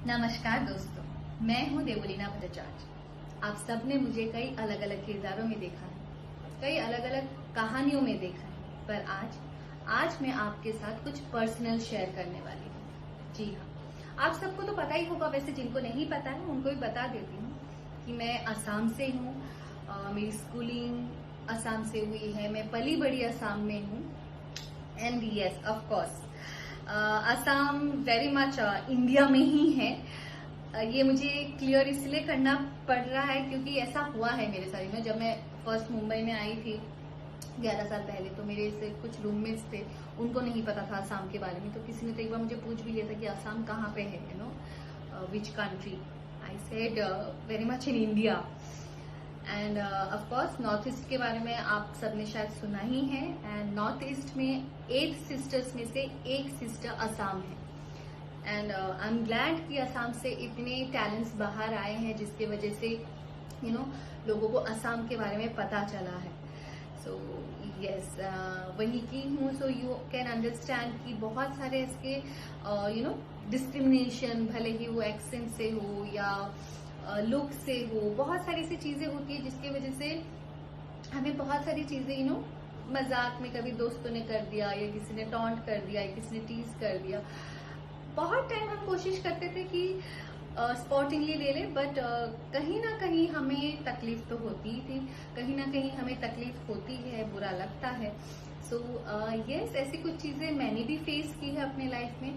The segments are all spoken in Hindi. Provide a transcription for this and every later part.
नमस्कार दोस्तों, मैं हूं देवलीना भट्टाचार्य। आप सब ने मुझे कई अलग अलग किरदारों में देखा है, कई अलग अलग कहानियों में देखा है, पर आज मैं आपके साथ कुछ पर्सनल शेयर करने वाली हूँ। जी हाँ, आप सबको तो पता ही होगा, वैसे जिनको नहीं पता है उनको भी बता देती हूँ कि मैं असम से हूँ। मेरी स्कूलिंग असम से हुई है, मैं पली बड़ी असम में हूँ। And yes, of course Assam very much India में ही है। ये मुझे क्लियर इसलिए करना पड़ रहा है क्योंकि ऐसा हुआ है मेरे साथ में। जब मैं फर्स्ट मुंबई में आई थी 11 साल पहले, तो मेरे से कुछ रूममेट्स थे, उनको नहीं पता था असम के बारे में। तो किसी ने तो एक बार मुझे पूछ भी लिया था कि असम कहाँ पे है, you know which country. I said very much in India. End of course north east के बारे में आप सबने शायद सुना ही है। एंड नॉर्थ ईस्ट में 8 सिस्टर्स में से एक सिस्टर असम है। एंड आई एम ग्लैड कि असम से इतने टैलेंट्स बाहर आए हैं, जिसके वजह से यू नो लोगों को असम के बारे में पता चला है। सो यस, वही की हूँ। सो यू कैन अंडरस्टैंड कि बहुत सारे इसके यू नो डिस्क्रिमिनेशन, भले ही वो एक्सेंट से हो या लुक से हो, बहुत सारी ऐसी चीजें होती है जिसकी वजह से हमें बहुत सारी चीजें यू नो मजाक में कभी दोस्तों ने कर दिया, या किसी ने टॉन्ट कर दिया, या किसी ने टीज कर दिया। बहुत टाइम हम कोशिश करते थे कि स्पॉटिंगली ले ले, बट कहीं ना कहीं हमें तकलीफ तो होती ही थी, कहीं ना कहीं हमें तकलीफ होती है, बुरा लगता है। सो यस, ऐसी कुछ चीजें मैंने भी फेस की है अपने लाइफ में।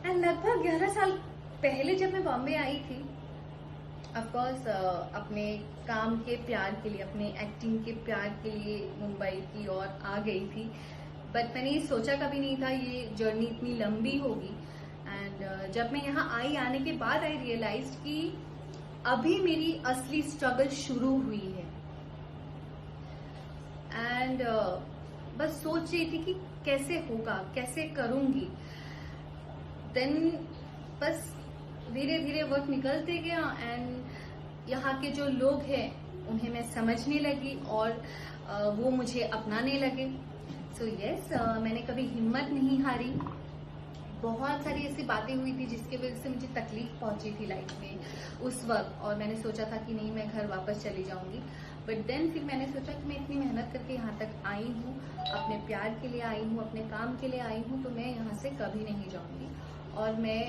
एंड लगभग 11 साल पहले जब मैं बॉम्बे आई थी, ऑफकोर्स अपने काम के प्यार के लिए, अपने एक्टिंग के प्यार के लिए मुंबई की ओर आ गई थी। बट मैंने ये सोचा कभी नहीं था ये जर्नी इतनी लंबी होगी। एंड जब मैं यहाँ आई, आने के बाद आई रियलाइज कि अभी मेरी असली स्ट्रगल शुरू हुई है। एंड बस सोच रही थी कि कैसे होगा, कैसे करूंगी। देन बस धीरे धीरे वक्त निकलते गया एंड यहाँ के जो लोग हैं उन्हें मैं समझने लगी और वो मुझे अपनाने लगे। सो यस, मैंने कभी हिम्मत नहीं हारी। बहुत सारी ऐसी बातें हुई थी जिसकी वजह से मुझे तकलीफ पहुंची थी लाइफ में उस वक्त, और मैंने सोचा था कि नहीं, मैं घर वापस चली जाऊंगी। बट देन फिर मैंने सोचा कि मैं इतनी मेहनत करके यहाँ तक आई हूँ, अपने प्यार के लिए आई हूँ, अपने काम के लिए आई हूँ, तो मैं यहाँ से कभी नहीं जाऊंगी और मैं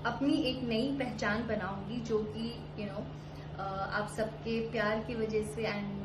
अपनी एक नई पहचान बनाऊंगी, जो कि यू नो आप सबके प्यार की वजह से एंड